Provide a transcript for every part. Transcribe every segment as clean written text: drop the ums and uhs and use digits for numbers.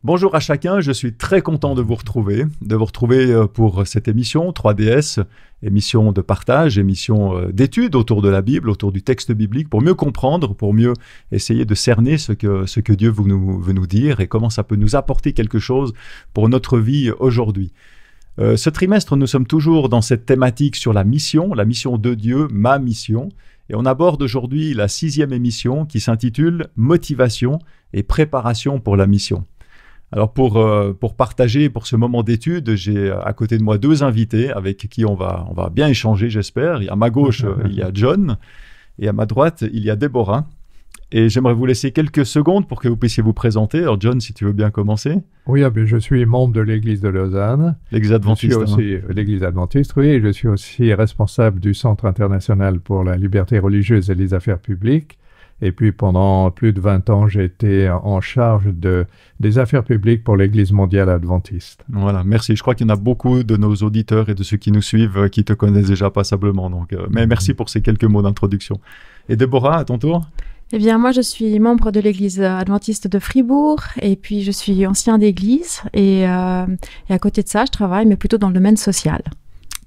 Bonjour à chacun, je suis très content de vous retrouver pour cette émission 3DS, émission de partage, émission d'études autour de la Bible, autour du texte biblique, pour mieux comprendre, pour mieux essayer de cerner ce que Dieu veut nous dire et comment ça peut nous apporter quelque chose pour notre vie aujourd'hui. Ce trimestre, nous sommes toujours dans cette thématique sur la mission de Dieu, ma mission. Et on aborde aujourd'hui la 6e émission qui s'intitule « Motivation et préparation pour la mission ». Alors pour partager pour ce moment d'étude, j'ai à côté de moi 2 invités avec qui on va bien échanger, j'espère. À ma gauche, il y a John et à ma droite, il y a Déborah. Et j'aimerais vous laisser quelques secondes pour que vous puissiez vous présenter. Alors John, si tu veux bien commencer. Oui, je suis membre de l'Église de Lausanne. L'Église adventiste. Je suis aussi l'Église adventiste, oui. Et je suis aussi responsable du Centre international pour la liberté religieuse et les affaires publiques. Et puis pendant plus de 20 ans, j'ai été en charge des affaires publiques pour l'Église mondiale adventiste. Voilà, merci. Je crois qu'il y en a beaucoup de nos auditeurs et de ceux qui nous suivent qui te connaissent déjà passablement. Mais merci pour ces quelques mots d'introduction. Et Déborah, à ton tour? Eh bien, moi, je suis membre de l'Église adventiste de Fribourg et puis je suis ancien d'église et à côté de ça, je travaille, mais plutôt dans le domaine social.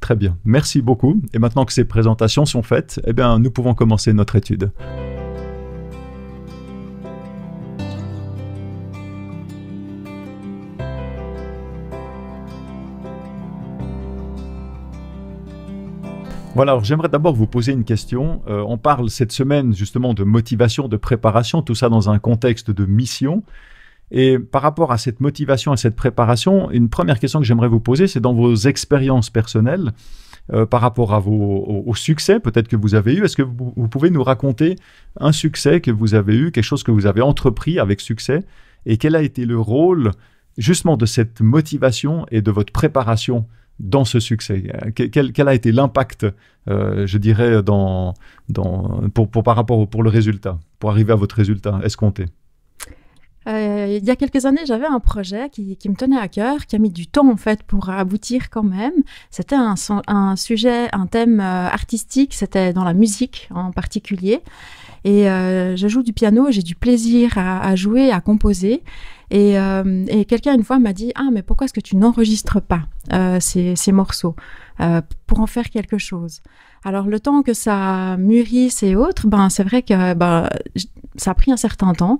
Très bien, merci beaucoup. Et maintenant que ces présentations sont faites, eh bien, nous pouvons commencer notre étude. Voilà, alors j'aimerais d'abord vous poser une question. On parle cette semaine justement de motivation, de préparation, tout ça dans un contexte de mission. Et par rapport à cette motivation, à cette préparation, une première question que j'aimerais vous poser, c'est dans vos expériences personnelles, par rapport à au succès peut-être que vous avez eu. Est-ce que vous pouvez nous raconter un succès que vous avez eu, quelque chose que vous avez entrepris avec succès, et quel a été le rôle justement de cette motivation et de votre préparation dans ce succès? Quel a été l'impact, je dirais, pour le résultat, pour arriver à votre résultat escompté? Il y a quelques années, j'avais un projet qui me tenait à cœur, qui a mis du temps en fait pour aboutir quand même. C'était un sujet, un thème artistique, c'était dans la musique en particulier. Et je joue du piano, j'ai du plaisir à jouer, à composer. Et quelqu'un une fois m'a dit « Ah, mais pourquoi est-ce que tu n'enregistres pas ces morceaux pour en faire quelque chose ?» Alors, le temps que ça mûrisse et autres, c'est vrai que ça a pris un certain temps.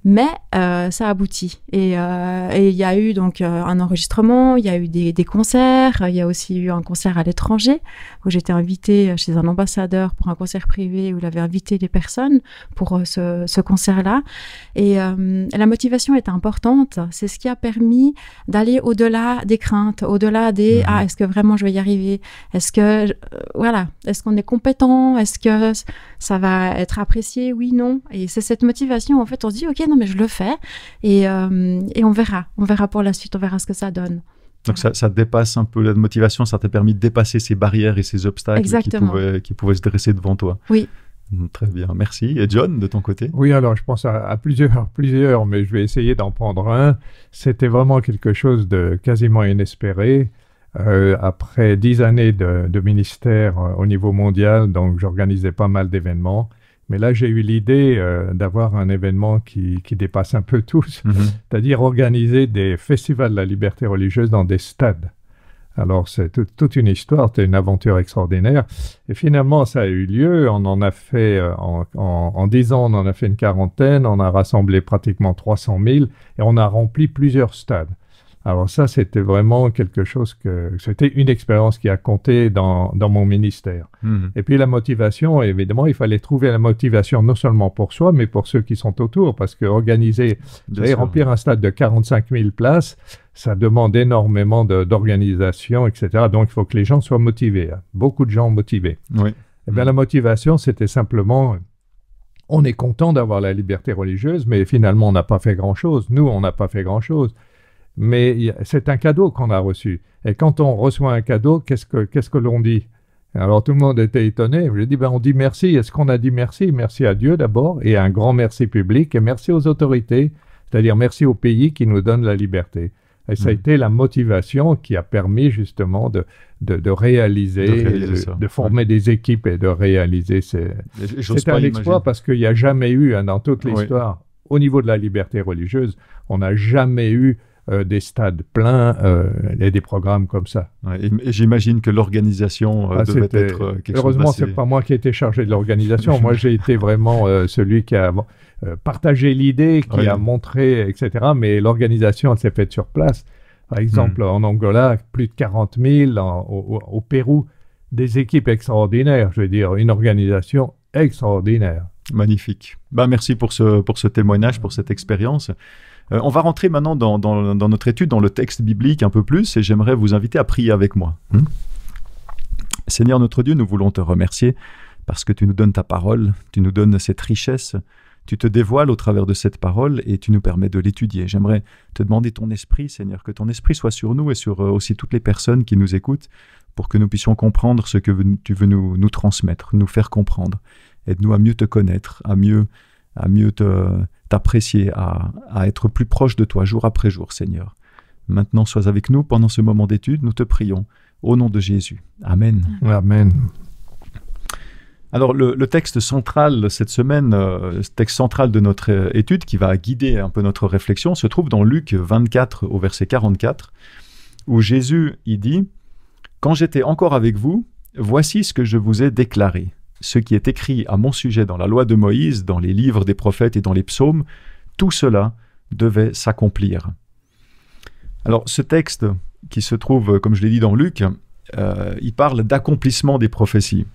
Mais ça aboutit. Et il y a eu donc un enregistrement, il y a eu des concerts, il y a aussi eu un concert à l'étranger où j'étais invitée chez un ambassadeur pour un concert privé où il avait invité les personnes pour ce concert-là. Et la motivation est importante. C'est ce qui a permis d'aller au-delà des craintes, au-delà des « Ah, est-ce que vraiment je vais y arriver? Est-ce que, est-ce qu'on est compétent? Est-ce que ça va être apprécié? Oui, non ?» Et c'est cette motivation, en fait, on se dit « Ok, non, mais je le fais et on verra pour la suite, on verra ce que ça donne. » Donc ça dépasse un peu la motivation, ça t'a permis de dépasser ces barrières et ces obstacles qui pouvaient se dresser devant toi. Oui. Très bien, merci. Et John, de ton côté? Oui, alors je pense à plusieurs, mais je vais essayer d'en prendre un. C'était vraiment quelque chose de quasiment inespéré. Après 10 années de ministère au niveau mondial, donc j'organisais pas mal d'événements. Mais là, j'ai eu l'idée d'avoir un événement qui dépasse un peu tout, c'est-à-dire organiser des festivals de la liberté religieuse dans des stades. Alors, c'est toute une histoire, c'est une aventure extraordinaire. Et finalement, ça a eu lieu. On en a fait, en 10 ans, on en a fait une quarantaine. On a rassemblé pratiquement 300 000 et on a rempli plusieurs stades. Alors ça, c'était vraiment quelque chose c'était une expérience qui a compté dans mon ministère. Et puis la motivation, évidemment, il fallait trouver la motivation non seulement pour soi, mais pour ceux qui sont autour, parce que remplir un stade de 45 000 places, ça demande énormément d'organisation, etc. Donc il faut que les gens soient motivés, beaucoup de gens motivés. Oui. Et bien la motivation, c'était simplement... On est content d'avoir la liberté religieuse, mais finalement, on n'a pas fait grand-chose. Nous, on n'a pas fait grand-chose. Mais c'est un cadeau qu'on a reçu. Et quand on reçoit un cadeau, qu'est-ce que l'on dit? Alors tout le monde était étonné. Je dis, on dit merci. Est-ce qu'on a dit merci? Merci à Dieu d'abord, et un grand merci public, et merci aux autorités, c'est-à-dire merci au pays qui nous donne la liberté. Et ça a été la motivation qui a permis justement de réaliser, de former des équipes et de réaliser. C'est un exploit parce qu'il n'y a jamais eu dans toute l'histoire au niveau de la liberté religieuse, on n'a jamais eu des stades pleins et des programmes comme ça. Ouais, et j'imagine que l'organisation devait être quelque chose heureusement, d'assez... c'est pas moi qui ai été chargé de l'organisation. Moi, j'ai été vraiment celui qui a partagé l'idée, qui a montré, etc. Mais l'organisation, elle s'est faite sur place. Par exemple, en Angola, plus de 40 000, au Pérou, des équipes extraordinaires. Je veux dire, une organisation extraordinaire. Magnifique. Merci pour ce témoignage, pour cette expérience. On va rentrer maintenant dans notre étude, dans le texte biblique un peu plus, et j'aimerais vous inviter à prier avec moi. Seigneur notre Dieu, nous voulons te remercier parce que tu nous donnes ta parole, tu nous donnes cette richesse, tu te dévoiles au travers de cette parole et tu nous permets de l'étudier. J'aimerais te demander ton esprit, Seigneur, que ton esprit soit sur nous et sur aussi toutes les personnes qui nous écoutent pour que nous puissions comprendre ce que tu veux nous transmettre, nous faire comprendre. Aide-nous à mieux te connaître, à mieux t'apprécier, à être plus proche de toi jour après jour, Seigneur. Maintenant, sois avec nous pendant ce moment d'étude, nous te prions, au nom de Jésus. Amen. Amen. Alors, le texte central cette semaine, le texte central de notre étude, qui va guider un peu notre réflexion, se trouve dans Luc 24, au verset 44, où Jésus y dit « Quand j'étais encore avec vous, voici ce que je vous ai déclaré. Ce qui est écrit à mon sujet dans la loi de Moïse, dans les livres des prophètes et dans les psaumes, tout cela devait s'accomplir. » Alors, ce texte qui se trouve, comme je l'ai dit dans Luc, il parle d'accomplissement des prophéties.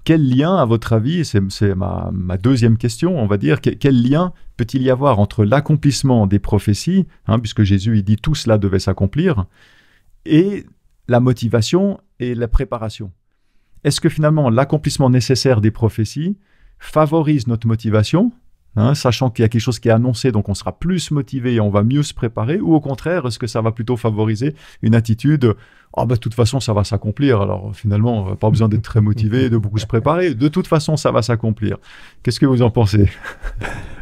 Quel lien, à votre avis, c'est ma deuxième question, on va dire, quel lien peut-il y avoir entre l'accomplissement des prophéties, puisque Jésus il dit tout cela devait s'accomplir, et la motivation et la préparation? Est-ce que finalement l'accomplissement nécessaire des prophéties favorise notre motivation, sachant qu'il y a quelque chose qui est annoncé, donc on sera plus motivé et on va mieux se préparer, ou au contraire, est-ce que ça va plutôt favoriser une attitude « de toute façon, ça va s'accomplir, alors finalement, pas besoin d'être très motivé, de beaucoup se préparer, de toute façon, ça va s'accomplir ». Qu'est-ce que vous en pensez?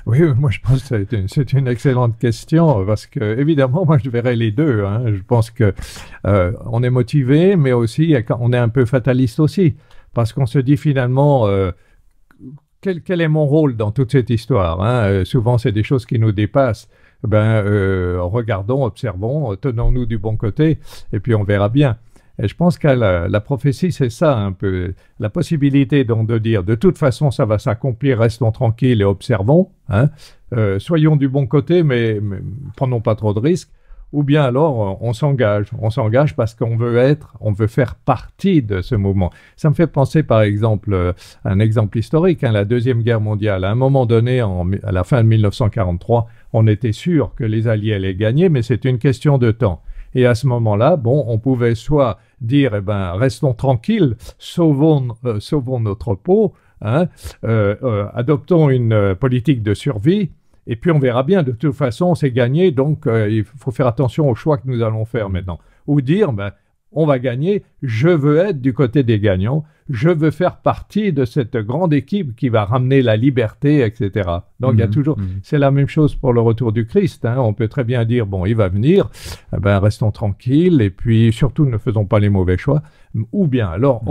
Oui, moi je pense que c'est une excellente question, parce que évidemment, moi je verrais les deux. Je pense que on est motivé, mais aussi on est un peu fataliste aussi, parce qu'on se dit finalement... Quel est mon rôle dans toute cette histoire? Souvent, c'est des choses qui nous dépassent. Regardons, observons, tenons-nous du bon côté, et puis on verra bien. Et je pense que la prophétie, c'est ça un peu. La possibilité donc de dire, de toute façon, ça va s'accomplir, restons tranquilles et observons. Soyons du bon côté, mais prenons pas trop de risques. Ou bien alors, on s'engage parce qu'on veut faire partie de ce mouvement. Ça me fait penser, par exemple, à un exemple historique, la Deuxième Guerre mondiale. À un moment donné, à la fin de 1943, on était sûr que les Alliés allaient gagner, mais c'était une question de temps. Et à ce moment-là, on pouvait soit dire, restons tranquilles, sauvons notre peau, adoptons une politique de survie, et puis on verra bien, de toute façon, c'est gagné, donc il faut faire attention aux choix que nous allons faire maintenant. Ou dire, on va gagner, je veux être du côté des gagnants, je veux faire partie de cette grande équipe qui va ramener la liberté, etc. Donc il y a toujours, c'est la même chose pour le retour du Christ. On peut très bien dire, il va venir, restons tranquilles, et puis surtout ne faisons pas les mauvais choix. Ou bien alors,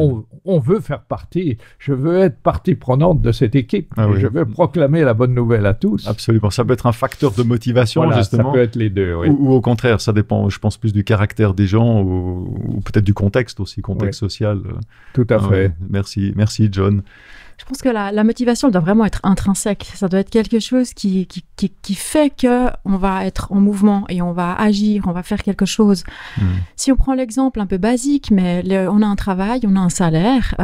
on veut faire partie, je veux être partie prenante de cette équipe, je veux proclamer la bonne nouvelle à tous. Absolument, ça peut être un facteur de motivation, justement. Ça peut être les deux, oui. Ou au contraire, ça dépend, je pense, plus du caractère des gens, ou peut-être du contexte aussi, contexte social. Tout à fait. Merci John. Je pense que la motivation doit vraiment être intrinsèque. Ça doit être quelque chose qui fait qu'on va être en mouvement et on va agir, on va faire quelque chose. Si on prend l'exemple un peu basique, mais on a un travail, on a un salaire,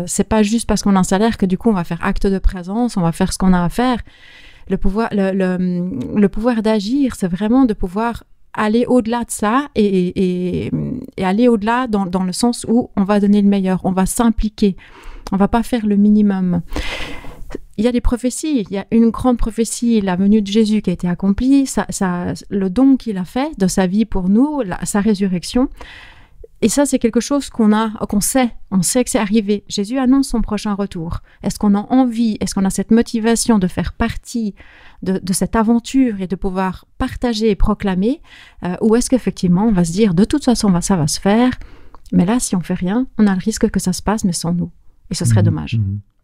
c'est pas juste parce qu'on a un salaire que du coup on va faire acte de présence, on va faire ce qu'on a à faire. Le pouvoir d'agir, c'est vraiment de pouvoir aller au-delà de ça et aller au-delà dans le sens où on va donner le meilleur, on va s'impliquer. On ne va pas faire le minimum. Il y a des prophéties. Il y a une grande prophétie, la venue de Jésus qui a été accomplie, le don qu'il a fait de sa vie pour nous, sa résurrection. Et ça, c'est quelque chose qu'on sait. On sait que c'est arrivé. Jésus annonce son prochain retour. Est-ce qu'on a envie, est-ce qu'on a cette motivation de faire partie de cette aventure et de pouvoir partager et proclamer, ou est-ce qu'effectivement, on va se dire, de toute façon, ça va se faire, mais là, si on fait rien, on a le risque que ça se passe, mais sans nous. Et ce serait dommage.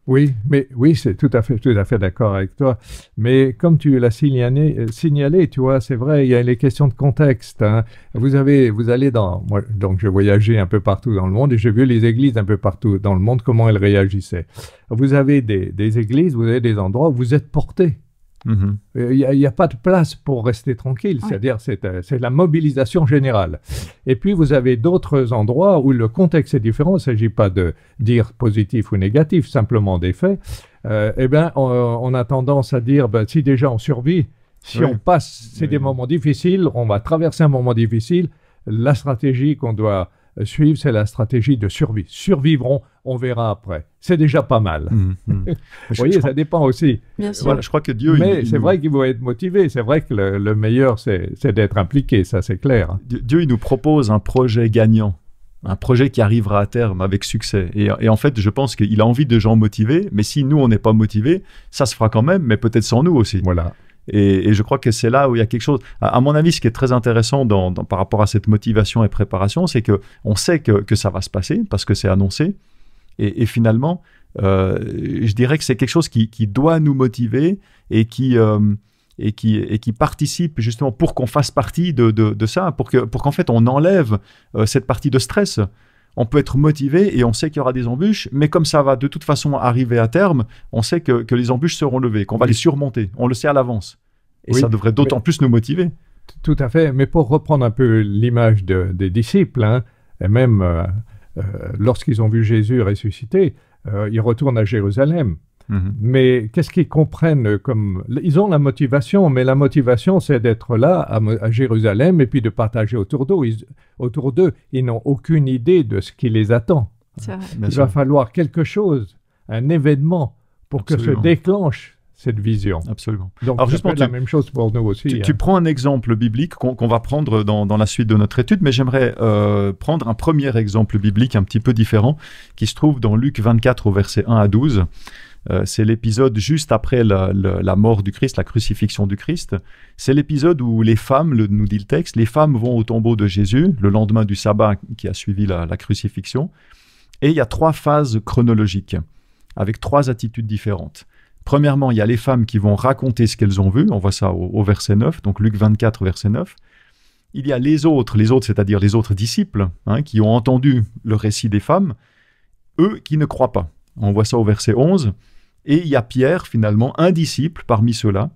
Oui, mais oui, c'est tout à fait d'accord avec toi. Mais comme tu l'as signalé, tu vois, c'est vrai, il y a les questions de contexte, hein. Vous allez moi, donc je voyageais un peu partout dans le monde et j'ai vu les églises un peu partout dans le monde, comment elles réagissaient. Vous avez des églises, vous avez des endroits où vous êtes portés. Il n'y a pas de place pour rester tranquille, c'est-à-dire c'est la mobilisation générale. Et puis vous avez d'autres endroits où le contexte est différent, il ne s'agit pas de dire positif ou négatif, simplement des faits. On a tendance à dire, si déjà on survit, si on passe, c'est des moments difficiles, on va traverser un moment difficile, la stratégie qu'on doit suivre, c'est la stratégie de survie. Survivront, on verra après. C'est déjà pas mal. Vous voyez, ça dépend aussi. Bien sûr. Voilà, je crois que Dieu... Mais c'est vrai qu'il faut être motivé. C'est vrai que le meilleur, c'est d'être impliqué. Ça, c'est clair. Dieu, il nous propose un projet gagnant. Un projet qui arrivera à terme avec succès. Et en fait, je pense qu'il a envie de gens motivés. Mais si nous, on n'est pas motivés, ça se fera quand même, mais peut-être sans nous aussi. Voilà. Et je crois que c'est là où il y a quelque chose... À mon avis, ce qui est très intéressant par rapport à cette motivation et préparation, c'est qu'on sait que ça va se passer parce que c'est annoncé. Et finalement, je dirais que c'est quelque chose qui doit nous motiver et qui participe justement pour qu'on fasse partie de ça, pour qu'en fait on enlève cette partie de stress. On peut être motivé et on sait qu'il y aura des embûches, mais comme ça va de toute façon arriver à terme, on sait que les embûches seront levées, qu'on va les surmonter. On le sait à l'avance. Et ça devrait d'autant plus nous motiver. Tout à fait. Mais pour reprendre un peu l'image des disciples, hein, et même lorsqu'ils ont vu Jésus ressuscité, ils retournent à Jérusalem. Mais qu'est-ce qu'ils comprennent ils ont la motivation, mais la motivation, c'est d'être là à Jérusalem et puis de partager autour d'eux. Ils n'ont aucune idée de ce qui les attend. Il va falloir quelque chose, un événement, pour que se déclenche cette vision. Absolument. Donc, alors justement, la même chose pour nous aussi. Tu prends un exemple biblique qu'on va prendre dans la suite de notre étude, mais j'aimerais prendre un premier exemple biblique un petit peu différent qui se trouve dans Luc 24 au verset 1 à 12. C'est l'épisode juste après la mort du Christ, la crucifixion du Christ. C'est l'épisode où les femmes, nous dit le texte, les femmes vont au tombeau de Jésus le lendemain du sabbat qui a suivi la crucifixion. Et il y a 3 phases chronologiques avec 3 attitudes différentes. Premièrement, il y a les femmes qui vont raconter ce qu'elles ont vu. On voit ça au verset 9, donc Luc 24, verset 9. Il y a les autres, c'est-à-dire les autres disciples, qui ont entendu le récit des femmes, eux qui ne croient pas. On voit ça au verset 11. Et il y a Pierre, finalement, un disciple parmi ceux-là,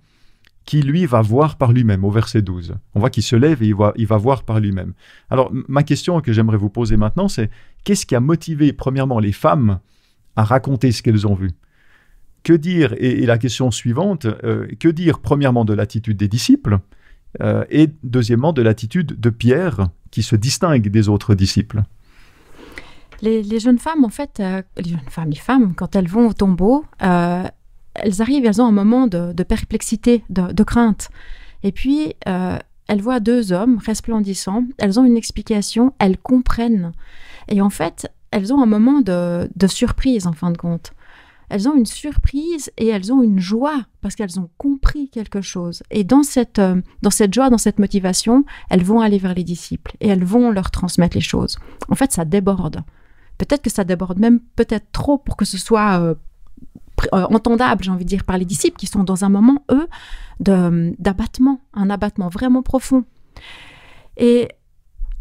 qui lui va voir par lui-même, au verset 12. On voit qu'il se lève et il va voir par lui-même. Alors, ma question que j'aimerais vous poser maintenant, c'est qu'est-ce qui a motivé, premièrement, les femmes à raconter ce qu'elles ont vu ? Que dire, et la question suivante, que dire, premièrement, de l'attitude des disciples, et deuxièmement, de l'attitude de Pierre, qui se distingue des autres disciples ? Les jeunes femmes, en fait, les femmes, quand elles vont au tombeau, elles ont un moment de perplexité, de crainte. Et puis, elles voient 2 hommes resplendissants, elles ont une explication, elles comprennent. Et en fait, elles ont un moment de surprise, en fin de compte. Elles ont une surprise et elles ont une joie parce qu'elles ont compris quelque chose. Et dans cette joie, dans cette motivation, elles vont aller vers les disciples et elles vont leur transmettre les choses. En fait, ça déborde. Peut-être que ça déborde même peut-être trop pour que ce soit entendable, j'ai envie de dire, par les disciples qui sont dans un moment, eux, d'abattement, un abattement vraiment profond. Et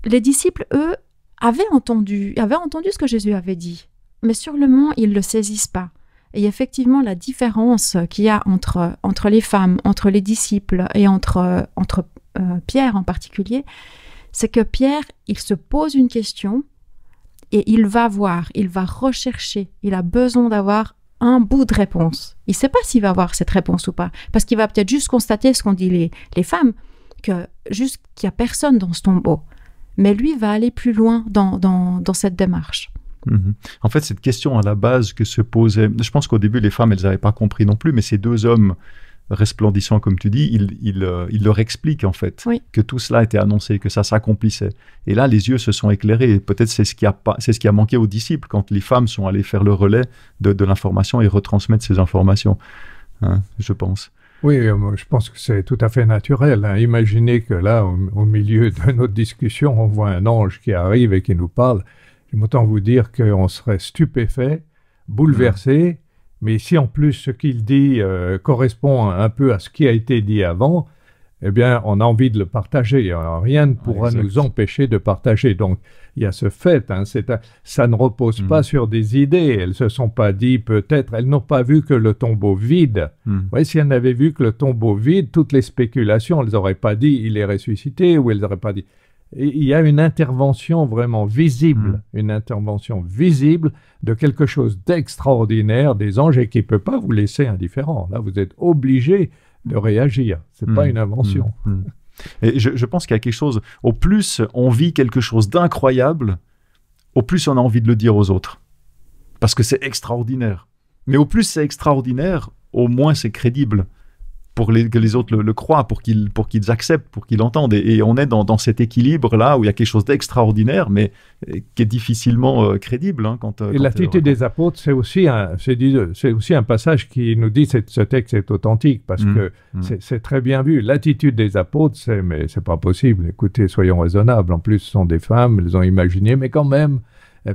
les disciples, eux, avaient entendu ce que Jésus avait dit, mais sur le moment, ils ne le saisissent pas. Et effectivement, la différence qu'il y a entre les femmes, entre les disciples et entre Pierre en particulier, c'est que Pierre, il se pose une question et il va voir, il va rechercher, il a besoin d'avoir un bout de réponse. Il ne sait pas s'il va avoir cette réponse ou pas, parce qu'il va peut-être juste constater ce qu'ont dit les femmes, qu'il n'y a personne dans ce tombeau. Mais lui va aller plus loin dans cette démarche. En fait, cette question à la base que se posait, je pense qu'au début, les femmes, elles n'avaient pas compris non plus, mais ces 2 hommes resplendissants, comme tu dis, il leur explique en fait que tout cela était annoncé, que ça s'accomplissait. Et là, les yeux se sont éclairés. Et peut-être c'est ce qui a manqué aux disciples quand les femmes sont allées faire le relais de l'information et retransmettre ces informations, je pense. Oui, je pense que c'est tout à fait naturel. Imaginez que là, au milieu de notre discussion, on voit un ange qui arrive et qui nous parle. J'aime autant vous dire qu'on serait stupéfait, bouleversé, Mais si en plus ce qu'il dit correspond un peu à ce qui a été dit avant, eh bien, on a envie de le partager. Rien ne pourra nous empêcher de partager. Donc, il y a ce fait. Hein, ça ne repose pas sur des idées. Elles ne se sont pas dit, peut-être, elles n'ont pas vu que le tombeau vide. Vous voyez, si elles n'avaient vu que le tombeau vide, toutes les spéculations, elles n'auraient pas dit, il est ressuscité, ou elles n'auraient pas dit... Et il y a une intervention vraiment visible, une intervention visible de quelque chose d'extraordinaire des anges et qui ne peut pas vous laisser indifférent. Là, vous êtes obligé de réagir. Ce n'est pas une invention. Et je pense qu'il y a quelque chose, au plus on vit quelque chose d'incroyable, au plus on a envie de le dire aux autres. Parce que c'est extraordinaire. Mais au plus c'est extraordinaire, au moins c'est crédible. Pour que les autres le croient, pour qu'ils acceptent, pour qu'ils l'entendent. Et on est dans cet équilibre-là où il y a quelque chose d'extraordinaire, mais qui est difficilement crédible. Hein, et l'attitude des apôtres, c'est aussi un passage qui nous dit que ce texte est authentique, parce que c'est très bien vu. L'attitude des apôtres, mais c'est pas possible. Écoutez, soyons raisonnables. En plus, ce sont des femmes, elles ont imaginé, mais quand même,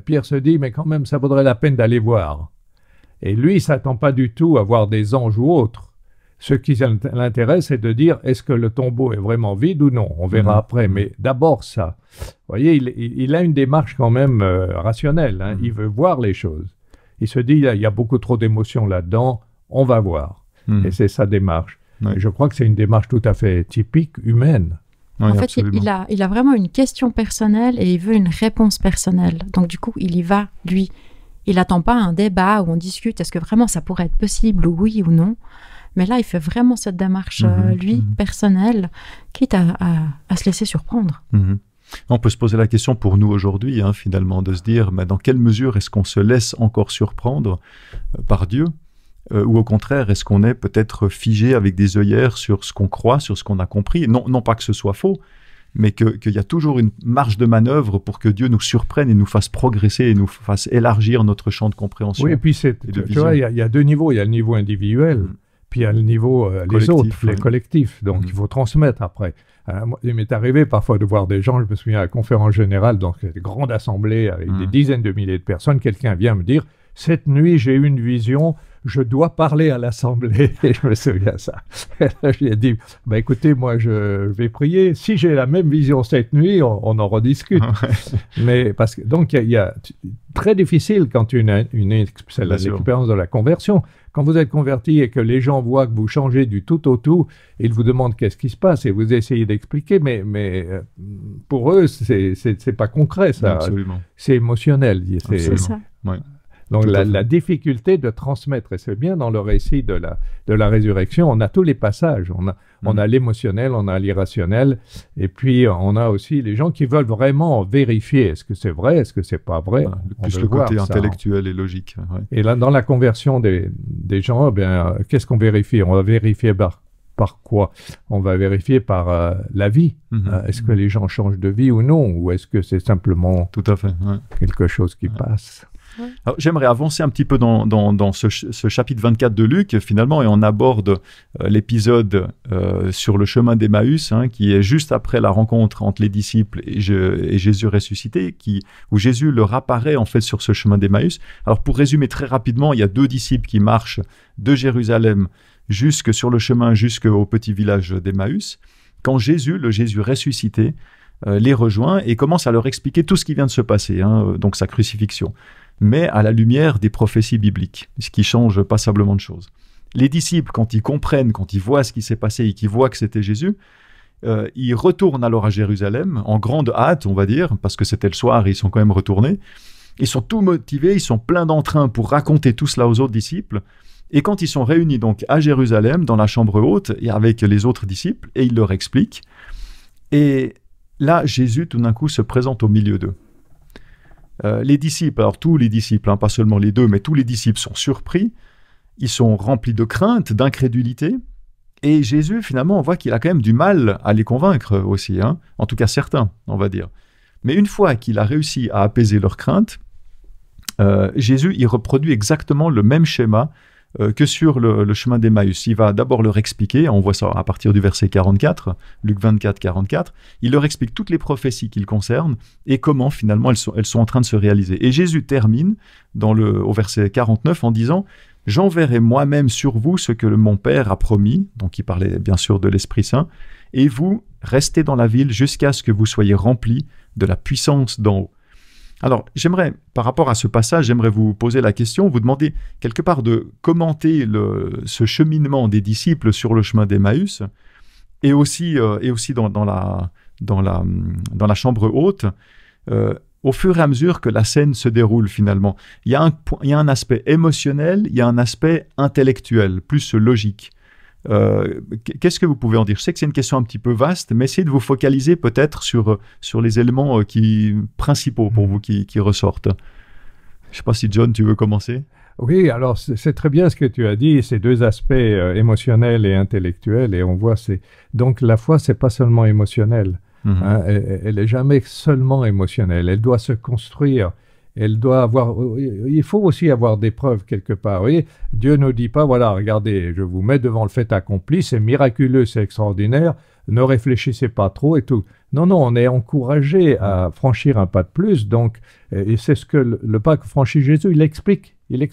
Pierre se dit, mais quand même, ça vaudrait la peine d'aller voir. Et lui, il ne s'attend pas du tout à voir des anges ou autres. Ce qui l'intéresse, c'est de dire, est-ce que le tombeau est vraiment vide ou non? On verra après, mais d'abord ça. Vous voyez, il a une démarche quand même rationnelle. Hein. Il veut voir les choses. Il se dit, il y a beaucoup trop d'émotions là-dedans, on va voir. Et c'est sa démarche. Et je crois que c'est une démarche tout à fait typique, humaine. Oui, en fait, il a vraiment une question personnelle et il veut une réponse personnelle. Donc du coup, il y va, lui. Il n'attend pas un débat où on discute, est-ce que vraiment ça pourrait être possible, ou oui ou non. Mais là, il fait vraiment cette démarche, personnelle, quitte à se laisser surprendre. On peut se poser la question pour nous aujourd'hui, hein, finalement, de se dire, mais dans quelle mesure est-ce qu'on se laisse encore surprendre par Dieu ou au contraire, est-ce qu'on est peut-être figé avec des œillères sur ce qu'on croit, sur ce qu'on a compris? Non pas que ce soit faux, mais qu'il y a toujours une marge de manœuvre pour que Dieu nous surprenne et nous fasse progresser et nous fasse élargir notre champ de compréhension. Oui, et puis tu vois, il y a deux niveaux. Il y a le niveau individuel, puis il y a le niveau, les autres, les collectifs. Donc, il faut transmettre après. Il m'est arrivé parfois de voir des gens, je me souviens à la conférence générale, donc des grandes assemblées avec des dizaines de milliers de personnes, quelqu'un vient me dire, cette nuit, j'ai eu une vision, je dois parler à l'assemblée. Et je me souviens ça. Je lui ai dit, bah, écoutez, moi, je vais prier. Si j'ai la même vision cette nuit, on en rediscute. Mais parce que, donc, il y a très difficile quand c'est l'expérience de la conversion. Quand vous êtes converti et que les gens voient que vous changez du tout au tout, ils vous demandent qu'est-ce qui se passe et vous essayez d'expliquer, mais pour eux, c'est pas concret, ça. Absolument. C'est émotionnel. C'est ça. Ouais. Donc la difficulté de transmettre, et c'est bien dans le récit de la résurrection, on a tous les passages, on a l'émotionnel, on a l'irrationnel, et puis on a aussi les gens qui veulent vraiment vérifier, est-ce que c'est vrai, est-ce que c'est pas vrai. Plus le côté intellectuel et logique. Ouais. Et là, dans la conversion des gens, qu'est-ce qu'on vérifie? On va vérifier par quoi? On va vérifier par la vie. Est-ce que les gens changent de vie ou non? Ou est-ce que c'est simplement tout à fait, quelque chose qui passe? Alors, j'aimerais avancer un petit peu dans ce chapitre 24 de Luc, finalement, et on aborde l'épisode sur le chemin d'Emmaüs, qui est juste après la rencontre entre les disciples et Jésus ressuscité, où Jésus leur apparaît en fait sur ce chemin d'Emmaüs. Alors, pour résumer très rapidement, il y a deux disciples qui marchent de Jérusalem jusque sur le chemin jusqu'au petit village d'Emmaüs, quand Jésus, le Jésus ressuscité, les rejoint et commence à leur expliquer tout ce qui vient de se passer, donc sa crucifixion, mais à la lumière des prophéties bibliques, ce qui change passablement de choses. Les disciples, quand ils comprennent, quand ils voient ce qui s'est passé et qu'ils voient que c'était Jésus, ils retournent alors à Jérusalem, en grande hâte, on va dire, parce que c'était le soir et ils sont quand même retournés. Ils sont tout motivés, ils sont pleins d'entrain pour raconter tout cela aux autres disciples. Et quand ils sont réunis donc à Jérusalem, dans la chambre haute, et avec les autres disciples, et il leur explique. Et là, Jésus, tout d'un coup, se présente au milieu d'eux. Les disciples, alors tous les disciples, pas seulement les deux, mais tous les disciples sont surpris, ils sont remplis de crainte, d'incrédulité, et Jésus, finalement, on voit qu'il a quand même du mal à les convaincre aussi, en tout cas certains, on va dire. Mais une fois qu'il a réussi à apaiser leur crainte, Jésus, il reproduit exactement le même schéma que sur le chemin d'Emmaüs. Il va d'abord leur expliquer, on voit ça à partir du verset 44, Luc 24, 44, il leur explique toutes les prophéties qui le concernent et comment finalement elles sont en train de se réaliser. Et Jésus termine au verset 49 en disant « j'enverrai moi-même sur vous ce que mon Père a promis. Donc il parlait bien sûr de l'Esprit Saint. Et vous, restez dans la ville jusqu'à ce que vous soyez remplis de la puissance d'en haut. Alors, par rapport à ce passage, j'aimerais vous poser la question, vous demander quelque part de commenter ce cheminement des disciples sur le chemin d'Emmaüs, et aussi dans la chambre haute, au fur et à mesure que la scène se déroule finalement. Il y a un aspect émotionnel, il y a un aspect intellectuel, plus logique. Qu'est-ce que vous pouvez en dire? Je sais que c'est une question un petit peu vaste, mais essayez de vous focaliser peut-être sur les éléments principaux pour vous qui ressortent. Je ne sais pas si John, tu veux commencer? Oui, alors c'est très bien ce que tu as dit, ces deux aspects émotionnels et intellectuels, et on voit, donc la foi, c'est pas seulement émotionnel, hein, elle est jamais seulement émotionnelle, elle doit se construire. Il faut aussi avoir des preuves quelque part. Vous voyez, Dieu ne dit pas, voilà, regardez, je vous mets devant le fait accompli, c'est miraculeux, c'est extraordinaire, ne réfléchissez pas trop et tout. Non, on est encouragé à franchir un pas de plus, donc, et c'est ce que le pas que franchit Jésus, il explique. Il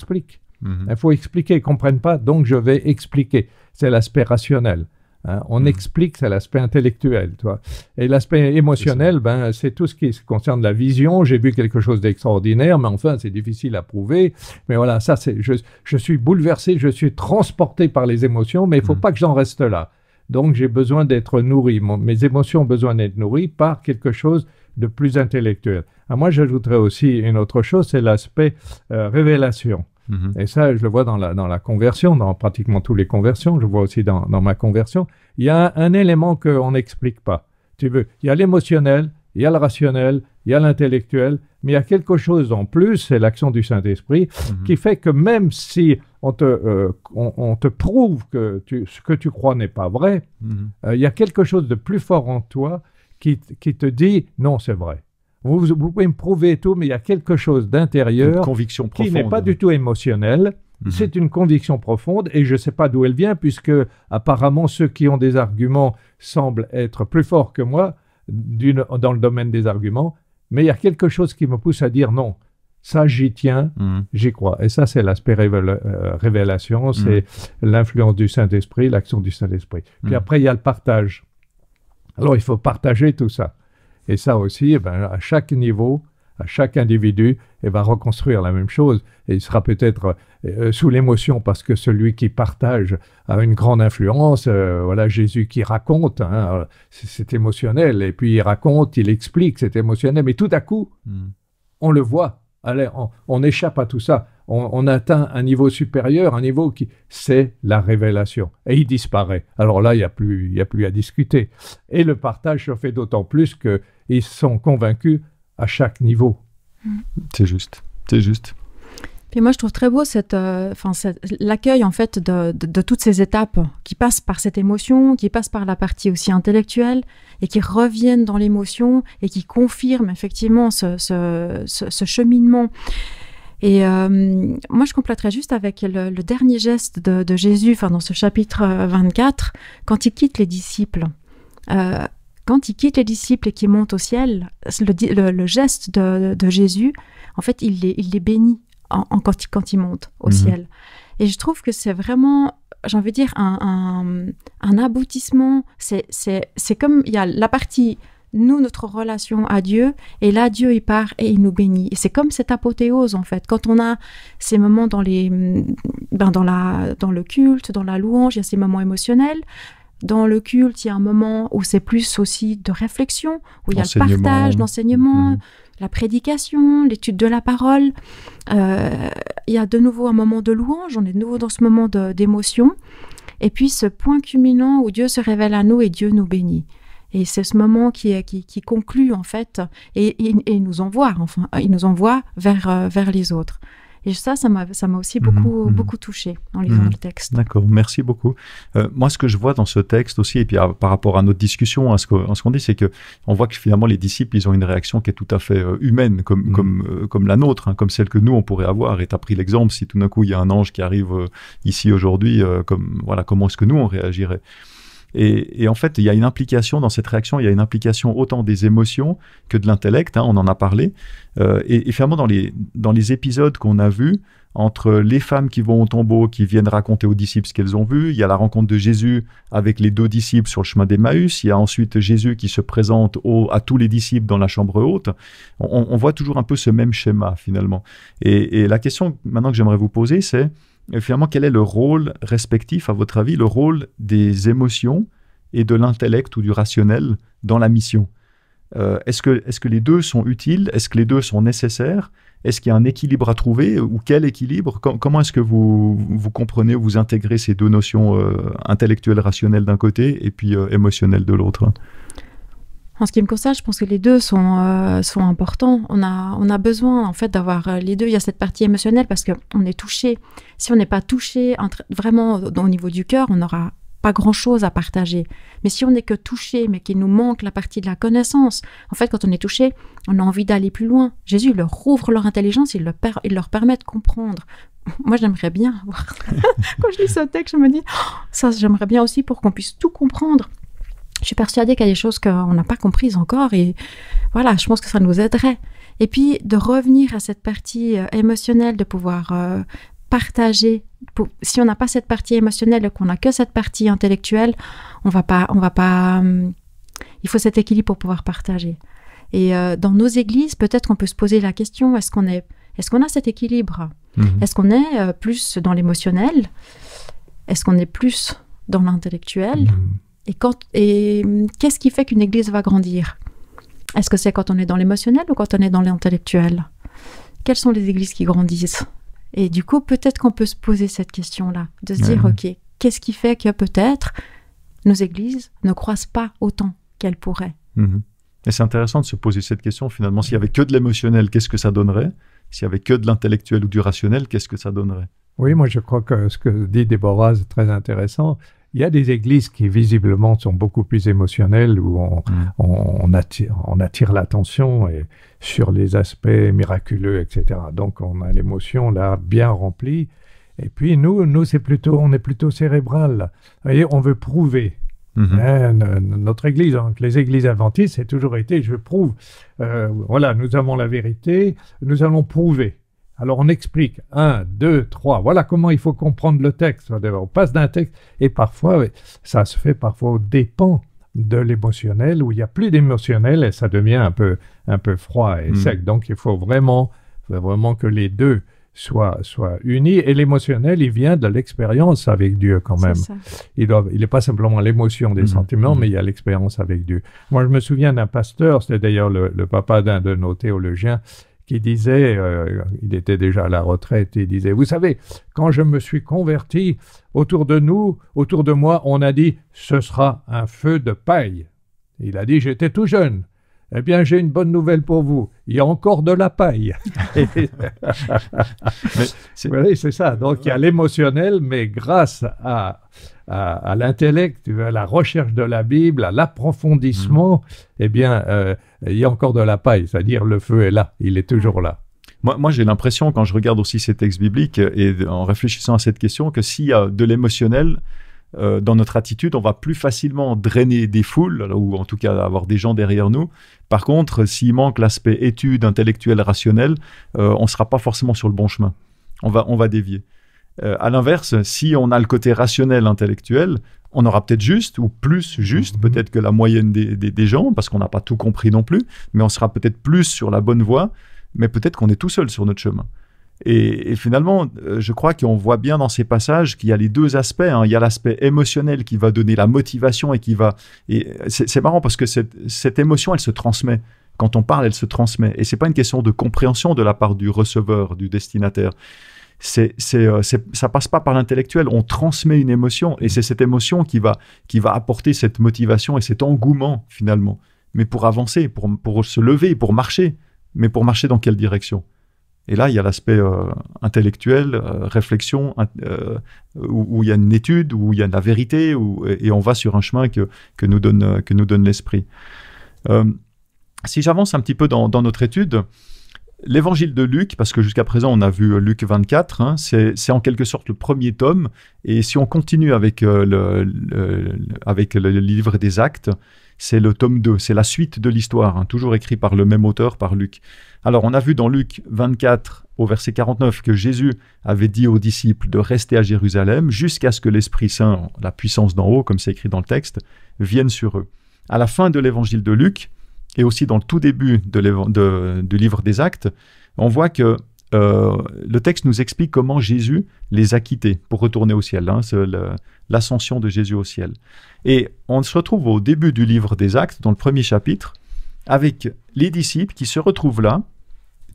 faut expliquer, ils ne comprennent pas, donc je vais expliquer. C'est l'aspect rationnel. Hein, on explique, c'est l'aspect intellectuel, tu vois. Et l'aspect émotionnel, c'est tout ce qui concerne la vision. J'ai vu quelque chose d'extraordinaire, mais enfin, c'est difficile à prouver. Mais voilà, ça, je suis bouleversé, je suis transporté par les émotions, mais il ne faut pas que j'en reste là. Donc, j'ai besoin d'être nourri. Mes émotions ont besoin d'être nourries par quelque chose de plus intellectuel. Alors moi, j'ajouterais aussi une autre chose, c'est l'aspect révélation. Et ça, je le vois dans la conversion, dans pratiquement toutes les conversions. Je le vois aussi dans ma conversion. Il y a un élément qu'on n'explique pas. Il y a l'émotionnel, il y a le rationnel, il y a l'intellectuel, mais il y a quelque chose en plus, c'est l'action du Saint-Esprit, qui fait que même si on te prouve que ce que tu crois n'est pas vrai, il y a quelque chose de plus fort en toi qui te dit « non, c'est vrai ». Vous pouvez me prouver tout, mais il y a quelque chose d'intérieur qui n'est pas du tout émotionnel. C'est une conviction profonde et je ne sais pas d'où elle vient puisque apparemment ceux qui ont des arguments semblent être plus forts que moi dans le domaine des arguments. Mais il y a quelque chose qui me pousse à dire non, ça j'y tiens, j'y crois. Et ça c'est l'aspect révélation, c'est l'influence du Saint-Esprit, l'action du Saint-Esprit. Puis après il y a le partage. Alors il faut partager tout ça. Et ça aussi, à chaque niveau, à chaque individu, va reconstruire la même chose. Et il sera peut-être sous l'émotion parce que celui qui partage a une grande influence. Voilà, Jésus qui raconte, hein, c'est émotionnel. Et puis il raconte, il explique, c'est émotionnel. Mais tout à coup, on le voit. Allez, on échappe à tout ça. On atteint un niveau supérieur, un niveau c'est la révélation. Et il disparaît. Alors là, il n'y a plus à discuter. Et le partage se fait d'autant plus qu'ils sont convaincus à chaque niveau. C'est juste. Puis moi, je trouve très beau l'accueil en fait de toutes ces étapes qui passent par cette émotion, qui passent par la partie aussi intellectuelle et qui reviennent dans l'émotion et qui confirment effectivement ce cheminement. Et moi, je compléterais juste avec le dernier geste de Jésus, dans ce chapitre 24, quand il quitte les disciples. Quand il quitte les disciples et qu'il monte au ciel, le geste de Jésus, en fait, il les bénit quand il monte au ciel. Et je trouve que c'est vraiment, j'ai envie de dire, un aboutissement. C'est comme, il y a la partie... Nous, notre relation à Dieu, et là, Dieu, il part et il nous bénit. Et c'est comme cette apothéose, en fait. Quand on a ces moments dans le culte, dans la louange, il y a ces moments émotionnels. Dans le culte, il y a un moment où c'est plus aussi de réflexion, où il y a le partage, l'enseignement, la prédication, l'étude de la parole. Il y a de nouveau un moment de louange, on est de nouveau dans ce moment d'émotion. Et puis, ce point culminant où Dieu se révèle à nous et Dieu nous bénit. Et c'est ce moment qui conclut, en fait, et il nous envoie, il nous envoie vers les autres. Et ça m'a aussi beaucoup touché en lisant le texte. D'accord, merci beaucoup. Moi, ce que je vois dans ce texte aussi, et puis par rapport à notre discussion, à ce qu'on dit, c'est qu'on voit que finalement les disciples, ils ont une réaction qui est tout à fait humaine, comme la nôtre, hein, comme celle que nous, on pourrait avoir. Et tu as pris l'exemple, si tout d'un coup, il y a un ange qui arrive ici aujourd'hui, comment est-ce que nous, on réagirait ? Et en fait, il y a une implication dans cette réaction, il y a une implication autant des émotions que de l'intellect, hein, on en a parlé. Et finalement, dans les épisodes qu'on a vus, entre les femmes qui vont au tombeau, qui viennent raconter aux disciples ce qu'elles ont vu, il y a la rencontre de Jésus avec les 2 disciples sur le chemin d'Emmaüs, il y a ensuite Jésus qui se présente à tous les disciples dans la chambre haute. On voit toujours un peu ce même schéma, finalement. Et la question maintenant que j'aimerais vous poser, c'est finalement quel est le rôle respectif, à votre avis, le rôle des émotions et de l'intellect ou du rationnel dans la mission? Est-ce que les deux sont utiles? Est-ce que les deux sont nécessaires? Est-ce qu'il y a un équilibre à trouver? Ou quel équilibre? Comment est-ce que vous comprenez ou vous intégrez ces deux notions intellectuelles, rationnelles d'un côté et puis émotionnelles de l'autre? En ce qui me concerne, je pense que les deux sont importants. On a besoin en fait d'avoir les deux. Il y a cette partie émotionnelle parce qu'on est touché. Si on n'est pas touché vraiment au niveau du cœur, on n'aura pas grand-chose à partager. Mais si on n'est que touché, mais qu'il nous manque la partie de la connaissance, en fait, quand on est touché, on a envie d'aller plus loin. Jésus, il leur ouvre leur intelligence, il leur permet de comprendre. Moi, j'aimerais bien avoir... Quand je lis ce texte, je me dis, ça, j'aimerais bien aussi pour qu'on puisse tout comprendre. Je suis persuadée qu'il y a des choses qu'on n'a pas comprises encore et voilà, je pense que ça nous aiderait. Et puis, de revenir à cette partie émotionnelle, de pouvoir partager. Si on n'a pas cette partie émotionnelle et qu'on n'a que cette partie intellectuelle, on va pas. Il faut cet équilibre pour pouvoir partager. Et dans nos églises, peut-être qu'on peut se poser la question, est-ce qu'on a cet équilibre? Est-ce qu'on est plus dans l'émotionnel? Est-ce qu'on est plus dans l'intellectuel? Et qu'est-ce qui fait qu'une église va grandir? Est-ce que c'est quand on est dans l'émotionnel ou quand on est dans l'intellectuel? Quelles sont les églises qui grandissent? Et du coup, peut-être qu'on peut se poser cette question-là, de se dire, OK, qu'est-ce qui fait que peut-être nos églises ne croissent pas autant qu'elles pourraient? Et c'est intéressant de se poser cette question, finalement. S'il n'y avait que de l'émotionnel, qu'est-ce que ça donnerait? S'il n'y avait que de l'intellectuel ou du rationnel, qu'est-ce que ça donnerait? Oui, moi je crois que ce que dit Déborah, c'est très intéressant. Il y a des églises qui visiblement sont beaucoup plus émotionnelles, où on attire l'attention sur les aspects miraculeux, etc. Donc on a l'émotion là bien remplie. Et puis nous on est plutôt cérébral. Vous voyez, on veut prouver. Notre église, les églises adventistes, c'est toujours été, je prouve. Voilà, nous avons la vérité, nous allons prouver. Alors on explique, 1, 2, 3, voilà comment il faut comprendre le texte. On passe d'un texte, et parfois, ça se fait parfois aux dépens de l'émotionnel, où il n'y a plus d'émotionnel, et ça devient un peu froid et sec. Donc il faut vraiment que les deux soient unis, et l'émotionnel, il vient de l'expérience avec Dieu quand même. Il n'est pas simplement l'émotion des sentiments, mais il y a l'expérience avec Dieu. Moi, je me souviens d'un pasteur, c'était d'ailleurs le papa d'un de nos théologiens, qui disait, il était déjà à la retraite, il disait, vous savez, quand je me suis converti, autour de moi, on a dit, ce sera un feu de paille. Il a dit, j'étais tout jeune. Eh bien, j'ai une bonne nouvelle pour vous. Il y a encore de la paille. Oui, c'est ça. Donc, il y a l'émotionnel, mais grâce à l'intellect, à la recherche de la Bible, à l'approfondissement, eh bien, il y a encore de la paille. C'est-à-dire, le feu est là. Il est toujours là. Moi, j'ai l'impression, quand je regarde aussi ces textes bibliques, et en réfléchissant à cette question, que s'il y a de l'émotionnel, dans notre attitude, on va plus facilement drainer des foules, ou en tout cas avoir des gens derrière nous. Par contre, s'il manque l'aspect étude, intellectuel, rationnel, on ne sera pas forcément sur le bon chemin. On va dévier. À l'inverse, si on a le côté rationnel, intellectuel, on aura peut-être juste, ou plus juste, peut-être que la moyenne des gens, parce qu'on n'a pas tout compris non plus, mais on sera peut-être plus sur la bonne voie, mais peut-être qu'on est tout seul sur notre chemin. Et finalement, je crois qu'on voit bien dans ces passages qu'il y a les deux aspects. Il y a l'aspect émotionnel qui va donner la motivation et c'est marrant parce que cette émotion, elle se transmet. Quand on parle, elle se transmet. Et c'est pas une question de compréhension de la part du receveur, du destinataire. Ça passe pas par l'intellectuel. On transmet une émotion et c'est cette émotion qui va apporter cette motivation et cet engouement finalement. Mais pour avancer, pour se lever, pour marcher. Mais pour marcher dans quelle direction ? Et là, il y a l'aspect intellectuel, réflexion, où il y a une étude, où il y a de la vérité, et on va sur un chemin que nous donne l'esprit. Si j'avance un petit peu dans notre étude, l'évangile de Luc, parce que jusqu'à présent on a vu Luc 24, hein, c'est en quelque sorte le premier tome, et si on continue avec, avec le livre des Actes, c'est le tome 2, c'est la suite de l'histoire, hein, toujours écrit par le même auteur, par Luc. Alors on a vu dans Luc 24 au verset 49 que Jésus avait dit aux disciples de rester à Jérusalem jusqu'à ce que l'Esprit Saint, la puissance d'en haut, comme c'est écrit dans le texte, vienne sur eux. À la fin de l'évangile de Luc, et aussi dans le tout début du livre des Actes, on voit que le texte nous explique comment Jésus les a quittés pour retourner au ciel. Hein, c'est l'ascension de Jésus au ciel. Et on se retrouve au début du livre des Actes, dans le premier chapitre, avec les disciples qui se retrouvent là,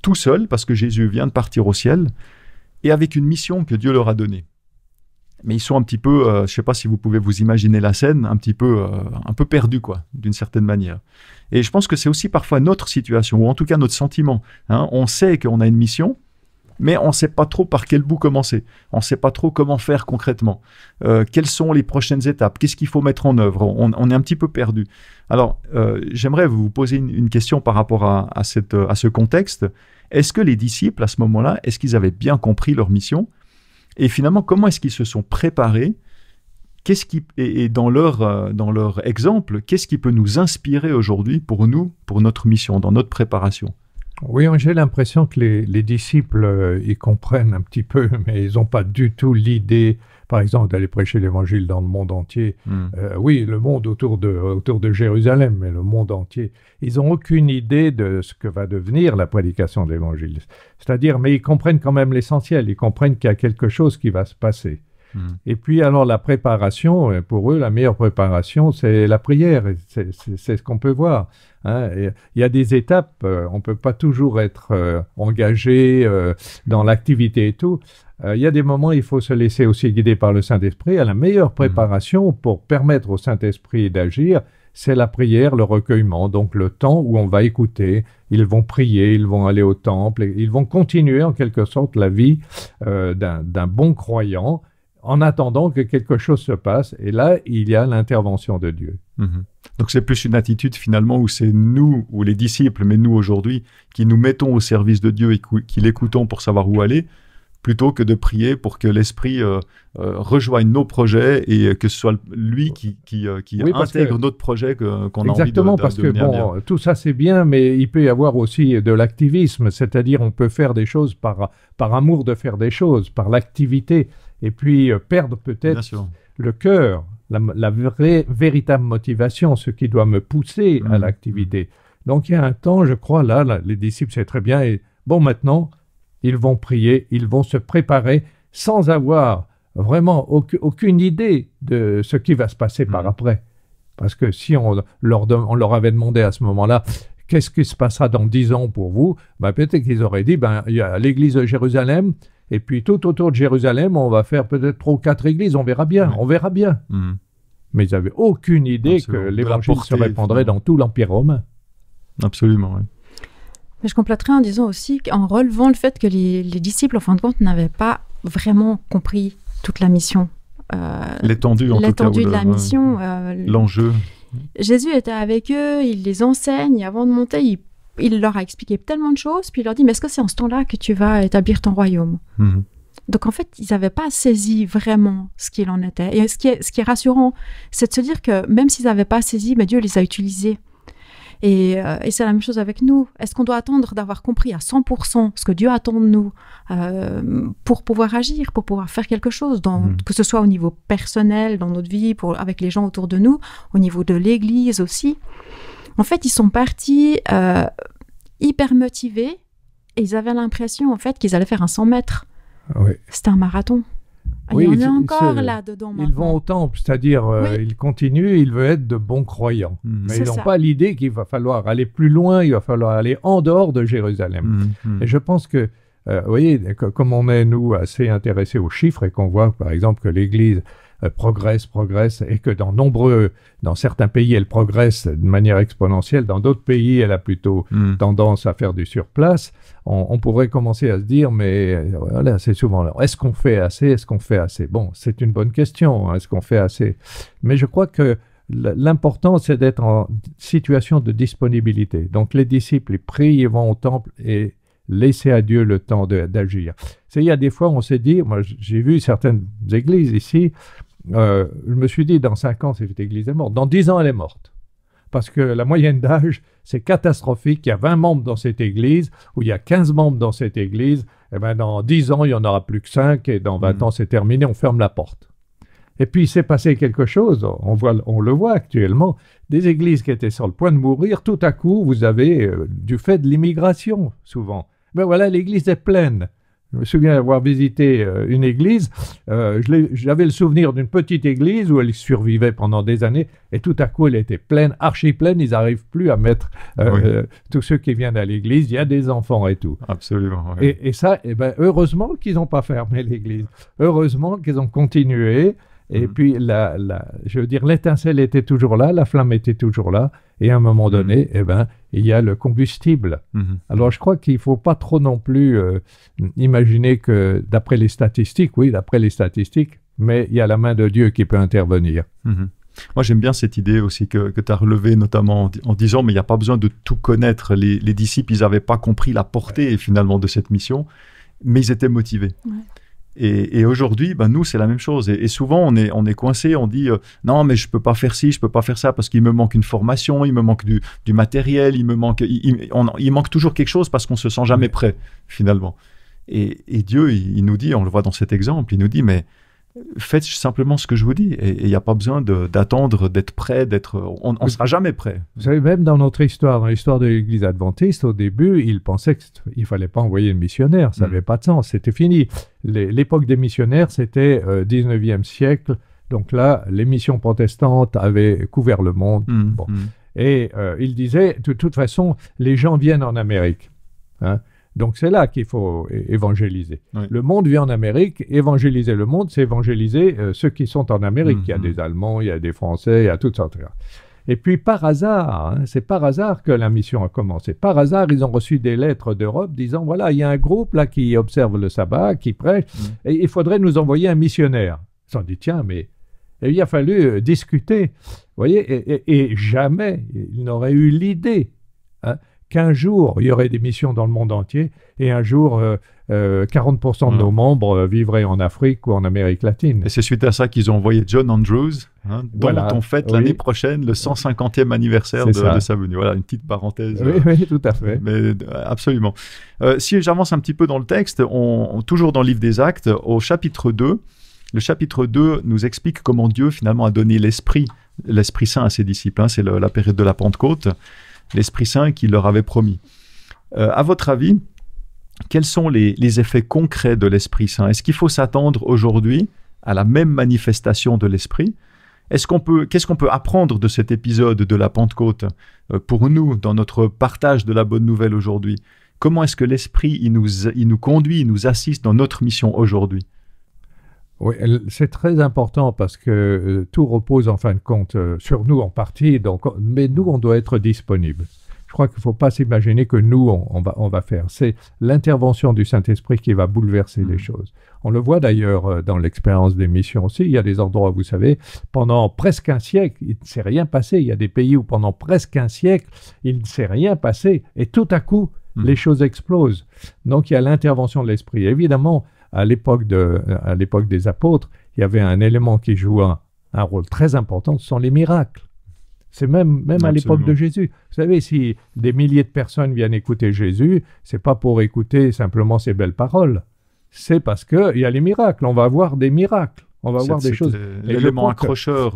tout seuls, parce que Jésus vient de partir au ciel, et avec une mission que Dieu leur a donnée. Mais ils sont un petit peu, je ne sais pas si vous pouvez vous imaginer la scène, un peu perdus, quoi, d'une certaine manière. Et je pense que c'est aussi parfois notre situation, ou en tout cas notre sentiment. Hein. On sait qu'on a une mission, mais on ne sait pas trop par quel bout commencer. On ne sait pas trop comment faire concrètement. Quelles sont les prochaines étapes? Qu'est-ce qu'il faut mettre en œuvre? On est un petit peu perdu. Alors, j'aimerais vous poser une question par rapport à ce contexte. Est-ce que les disciples, à ce moment-là, est-ce qu'ils avaient bien compris leur mission? Et finalement, comment est-ce qu'ils se sont préparés? Et dans leur exemple, qu'est-ce qui peut nous inspirer aujourd'hui pour nous, pour notre mission, dans notre préparation? Oui, j'ai l'impression que les disciples, ils comprennent un petit peu, mais ils n'ont pas du tout l'idée, par exemple, d'aller prêcher l'évangile dans le monde entier. Oui, le monde autour de Jérusalem, mais le monde entier. Ils n'ont aucune idée de ce que va devenir la prédication de l'évangile. C'est-à-dire, mais ils comprennent quand même l'essentiel, ils comprennent qu'il y a quelque chose qui va se passer. Et puis alors la préparation, pour eux, la meilleure préparation, c'est la prière, c'est ce qu'on peut voir. Hein. Il y a des étapes, on ne peut pas toujours être engagé dans l'activité et tout. Il y a des moments, il faut se laisser aussi guider par le Saint-Esprit. La meilleure préparation pour permettre au Saint-Esprit d'agir, c'est la prière, le recueillement, donc le temps où on va écouter. Ils vont prier, ils vont aller au temple, et ils vont continuer en quelque sorte la vie d'un bon croyant, en attendant que quelque chose se passe. Et là, il y a l'intervention de Dieu. Donc c'est plus une attitude finalement où c'est nous, ou les disciples, mais nous aujourd'hui, qui nous mettons au service de Dieu et qui l'écoutons pour savoir où aller, plutôt que de prier pour que l'Esprit rejoigne nos projets et que ce soit lui qui intègre notre projet qu'on a envie de mener. Exactement, parce que bon, tout ça c'est bien, mais il peut y avoir aussi de l'activisme, c'est-à-dire on peut faire des choses par amour de faire des choses, par l'activité, et puis perdre peut-être le cœur, la véritable motivation, ce qui doit me pousser à l'activité. Donc il y a un temps, je crois, là les disciples, c'est très bien, et bon, maintenant, ils vont prier, ils vont se préparer sans avoir vraiment aucune idée de ce qui va se passer par après. Parce que si on leur avait demandé à ce moment-là, qu'est-ce qui se passera dans 10 ans pour vous, peut-être qu'ils auraient dit, il y a l'église de Jérusalem, et puis tout autour de Jérusalem, on va faire peut-être 3 ou 4 églises, on verra bien. Mais ils n'avaient aucune idée que l'évangile se répandrait dans tout l'Empire romain. Absolument, oui. Mais je compléterai en disant aussi qu'en relevant le fait que les disciples, en fin de compte, n'avaient pas vraiment compris toute la mission. L'étendue, en tout cas. L'étendue de la mission. L'enjeu. Jésus était avec eux, il les enseigne, avant de monter, il leur a expliqué tellement de choses, puis il leur dit, mais est-ce que c'est en ce temps-là que tu vas établir ton royaume? Donc en fait, ils n'avaient pas saisi vraiment ce qu'il en était. Et ce qui est rassurant, c'est de se dire que même s'ils n'avaient pas saisi, Dieu les a utilisés. Et c'est la même chose avec nous. Est-ce qu'on doit attendre d'avoir compris à 100% ce que Dieu attend de nous pour pouvoir agir, pour pouvoir faire quelque chose, que ce soit au niveau personnel, dans notre vie, avec les gens autour de nous, au niveau de l'Église aussi. En fait, ils sont partis hyper motivés et ils avaient l'impression en fait qu'ils allaient faire un 100 mètres. C'était un marathon. Oui, on est encore là-dedans maintenant. Ils vont au temple, c'est-à-dire ils continuent, ils veulent être de bons croyants. Mais ils n'ont pas l'idée qu'il va falloir aller plus loin, il va falloir aller en dehors de Jérusalem. Et je pense que, vous voyez, comme on est, nous, assez intéressés aux chiffres et qu'on voit, par exemple, que l'Église progresse, et que dans certains pays, elle progresse de manière exponentielle, dans d'autres pays, elle a plutôt tendance à faire du surplace, on pourrait commencer à se dire, mais voilà, c'est souvent là, est-ce qu'on fait assez? Bon, c'est une bonne question, est-ce qu'on fait assez? Mais je crois que l'important, c'est d'être en situation de disponibilité. Donc les disciples, ils prient, ils vont au temple, et laisser à Dieu le temps d'agir. Il y a des fois, on s'est dit, moi j'ai vu certaines églises ici, je me suis dit, dans 5 ans, cette église est morte. Dans 10 ans, elle est morte. Parce que la moyenne d'âge, c'est catastrophique. Il y a 20 membres dans cette église, ou il y a 15 membres dans cette église. Et ben dans 10 ans, il n'y en aura plus que 5, et dans 20 ans, c'est terminé, on ferme la porte. Et puis, il s'est passé quelque chose, on le voit actuellement, des églises qui étaient sur le point de mourir, tout à coup, vous avez, du fait de l'immigration, souvent. Ben voilà, l'église est pleine. Je me souviens d'avoir visité une église, j'avais le souvenir d'une petite église où elle survivait pendant des années, et tout à coup elle était pleine, archi pleine, ils n'arrivent plus à mettre tous ceux qui viennent à l'église, il y a des enfants et tout. Absolument. Oui. Et ça, heureusement qu'ils n'ont pas fermé l'église, heureusement qu'ils ont continué, et puis je veux dire, l'étincelle était toujours là, la flamme était toujours là, et à un moment donné, il y a le combustible. Alors je crois qu'il ne faut pas trop non plus imaginer que d'après les statistiques, mais il y a la main de Dieu qui peut intervenir. Moi j'aime bien cette idée aussi que tu as relevée, notamment en disant, mais il n'y a pas besoin de tout connaître. Les disciples, ils n'avaient pas compris la portée finalement de cette mission, mais ils étaient motivés. Ouais. Et aujourd'hui, nous, c'est la même chose. Et souvent, on est coincé, on dit non, mais je peux pas faire ci, je peux pas faire ça parce qu'il me manque une formation, il me manque du matériel, il manque toujours quelque chose parce qu'on se sent jamais prêt, finalement. Et Dieu, il nous dit, on le voit dans cet exemple, il nous dit, mais faites simplement ce que je vous dis. Et il n'y a pas besoin d'attendre, d'être prêt, on ne sera jamais prêt. Vous savez, même dans notre histoire, dans l'histoire de l'Église adventiste, au début, ils pensaient qu'il ne fallait pas envoyer de missionnaires. Ça n'avait pas de sens, c'était fini. L'époque des missionnaires, c'était 19e siècle. Donc là, les missions protestantes avaient couvert le monde. Et ils disaient, de toute façon, les gens viennent en Amérique. Donc c'est là qu'il faut évangéliser. Oui. Le monde vient en Amérique, évangéliser le monde, c'est évangéliser ceux qui sont en Amérique. Il y a des Allemands, il y a des Français, il y a toutes sortes. Et puis par hasard, c'est par hasard que la mission a commencé. Par hasard, ils ont reçu des lettres d'Europe disant, voilà, il y a un groupe là qui observe le sabbat, qui prêche, et il faudrait nous envoyer un missionnaire. Ils se sont dit, tiens, mais il a fallu discuter. Vous voyez, et jamais ils n'auraient eu l'idée qu'un jour, il y aurait des missions dans le monde entier, et un jour, 40% de nos membres vivraient en Afrique ou en Amérique latine. Et c'est suite à ça qu'ils ont envoyé John Andrews, dont on fête l'année prochaine le 150e anniversaire de sa venue. Voilà, une petite parenthèse. Oui, tout à fait. Mais absolument. Si j'avance un petit peu dans le texte, toujours dans le livre des Actes, au chapitre 2, le chapitre 2 nous explique comment Dieu, finalement, a donné l'Esprit Saint à ses disciples. C'est la période de la Pentecôte. L'Esprit Saint qu'il leur avait promis. À votre avis, quels sont les effets concrets de l'Esprit Saint? Est-ce qu'il faut s'attendre aujourd'hui à la même manifestation de l'Esprit? Qu'est-ce qu'on peut apprendre de cet épisode de la Pentecôte pour nous, dans notre partage de la bonne nouvelle aujourd'hui? Comment est-ce que l'Esprit il nous conduit, il nous assiste dans notre mission aujourd'hui? Oui, c'est très important parce que tout repose en fin de compte sur nous en partie, mais nous, on doit être disponibles. Je crois qu'il ne faut pas s'imaginer que nous, on va faire. C'est l'intervention du Saint-Esprit qui va bouleverser les choses. On le voit d'ailleurs dans l'expérience des missions aussi. Il y a des endroits, vous savez, pendant presque un siècle, il ne s'est rien passé. Il y a des pays où pendant presque un siècle, il ne s'est rien passé. Et tout à coup, les choses explosent. Donc il y a l'intervention de l'Esprit. Évidemment, à l'époque des apôtres, il y avait un élément qui jouait un rôle très important, ce sont les miracles. C'est même à l'époque de Jésus. Vous savez, si des milliers de personnes viennent écouter Jésus, c'est pas pour écouter simplement ses belles paroles. C'est parce qu'il y a les miracles. On va voir des miracles. On va voir des choses. L'élément accrocheur.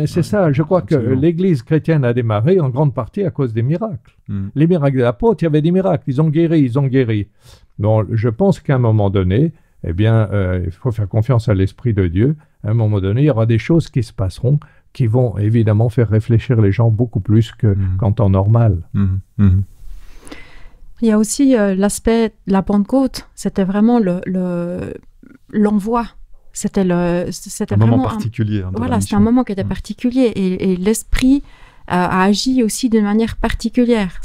C'est ça. Je crois que l'Église chrétienne a démarré en grande partie à cause des miracles. Les miracles des apôtres, il y avait des miracles. Ils ont guéri. Donc, je pense qu'à un moment donné, il faut faire confiance à l'Esprit de Dieu. À un moment donné, il y aura des choses qui se passeront qui vont évidemment faire réfléchir les gens beaucoup plus qu'en temps normal. Il y a aussi l'aspect de la Pentecôte. C'était vraiment l'envoi. C'était un moment particulier. C'était un moment qui était particulier. Et l'Esprit a agi aussi d'une manière particulière.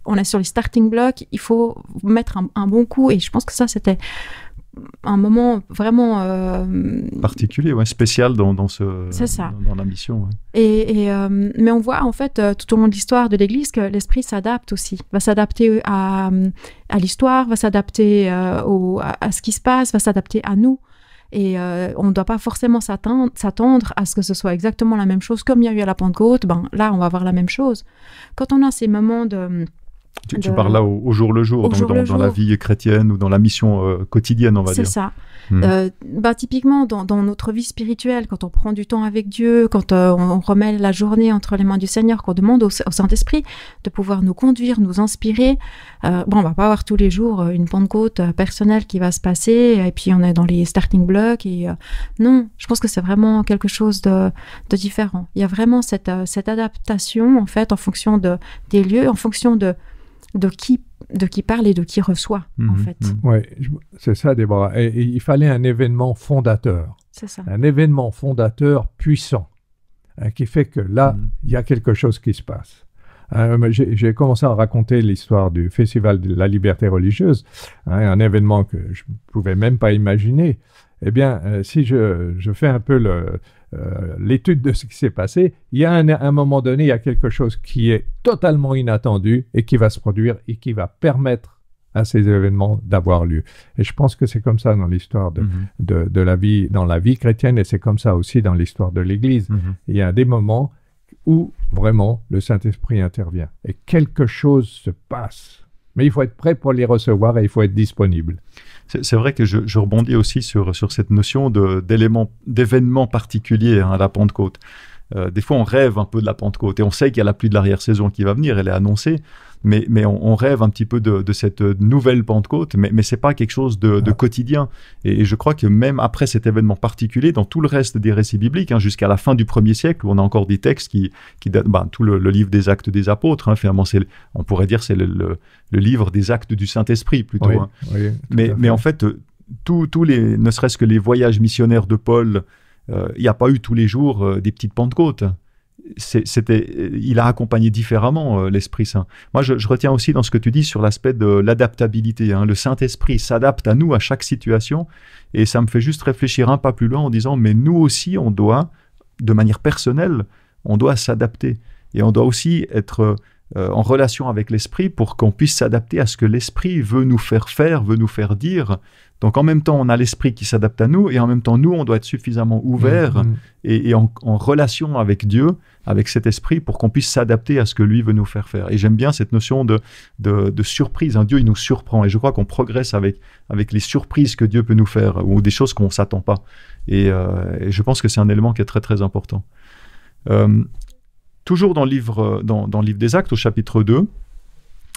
On est sur les starting blocks, il faut mettre un bon coup. Et je pense que ça, c'était un moment vraiment particulier, spécial dans la mission. Ouais. Mais on voit en fait tout au long de l'histoire de l'Église que l'Esprit s'adapte aussi, va s'adapter à l'histoire, va s'adapter à ce qui se passe, va s'adapter à nous. Et on ne doit pas forcément s'attendre à ce que ce soit exactement la même chose. Comme il y a eu à la Pentecôte, là, on va avoir la même chose. Quand on a ces moments de... Tu parles là au jour le jour, dans la vie chrétienne ou dans la mission quotidienne, on va dire. C'est ça. Typiquement, dans notre vie spirituelle, quand on prend du temps avec Dieu, quand on remet la journée entre les mains du Seigneur, qu'on demande au Saint-Esprit de pouvoir nous conduire, nous inspirer, on va pas avoir tous les jours une Pentecôte personnelle qui va se passer, et puis on est dans les starting blocks. Non, je pense que c'est vraiment quelque chose de différent. Il y a vraiment cette adaptation, en fait, en fonction des lieux, en fonction de qui parle et de qui reçoit, en fait. Oui, c'est ça, Déborah. Et il fallait un événement fondateur. C'est ça. Un événement fondateur puissant, qui fait que là, il y a quelque chose qui se passe. J'ai commencé à raconter l'histoire du Festival de la liberté religieuse, un événement que je ne pouvais même pas imaginer. Eh bien, si je fais un peu l'étude de ce qui s'est passé, il y a un moment donné, il y a quelque chose qui est totalement inattendu et qui va se produire et qui va permettre à ces événements d'avoir lieu. Et je pense que c'est comme ça dans l'histoire de la vie, dans la vie chrétienne, et c'est comme ça aussi dans l'histoire de l'Église. Il y a des moments où vraiment le Saint-Esprit intervient et quelque chose se passe. Mais il faut être prêt pour les recevoir et il faut être disponible. C'est vrai que je rebondis aussi sur cette notion d'événements particuliers à la Pentecôte. Des fois, on rêve un peu de la Pentecôte et on sait qu'il y a la pluie de l'arrière-saison qui va venir, elle est annoncée, mais on rêve un petit peu de cette nouvelle Pentecôte, mais c'est pas quelque chose de quotidien. Et je crois que même après cet événement particulier, dans tout le reste des récits bibliques, jusqu'à la fin du 1er siècle, où on a encore des textes qui datent, tout le livre des Actes des Apôtres, finalement, on pourrait dire c'est le livre des Actes du Saint-Esprit plutôt. Oui, mais en fait, ne serait-ce que les voyages missionnaires de Paul, il n'y a pas eu tous les jours des petites Pentecôtes. Il a accompagné différemment l'Esprit Saint. Moi, je retiens aussi dans ce que tu dis sur l'aspect de l'adaptabilité. Le Saint-Esprit s'adapte à nous, à chaque situation, et ça me fait juste réfléchir un pas plus loin en disant, mais nous aussi, on doit, de manière personnelle, on doit s'adapter. Et on doit aussi être en relation avec l'Esprit pour qu'on puisse s'adapter à ce que l'Esprit veut nous faire faire, veut nous faire dire. Donc en même temps, on a l'Esprit qui s'adapte à nous, et en même temps, nous, on doit être suffisamment ouverts et en relation avec Dieu, avec cet Esprit, pour qu'on puisse s'adapter à ce que lui veut nous faire faire. Et j'aime bien cette notion de surprise. Dieu, il nous surprend, et je crois qu'on progresse avec les surprises que Dieu peut nous faire, ou des choses qu'on ne s'attend pas. Et je pense que c'est un élément qui est très, très important. Toujours dans le livre des Actes, au chapitre 2,